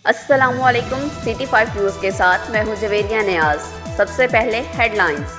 अस्सलामुअलैकुम। City 5 news के साथ मैं हूं जवेरिया नियाज। सबसे पहले हेडलाइंस।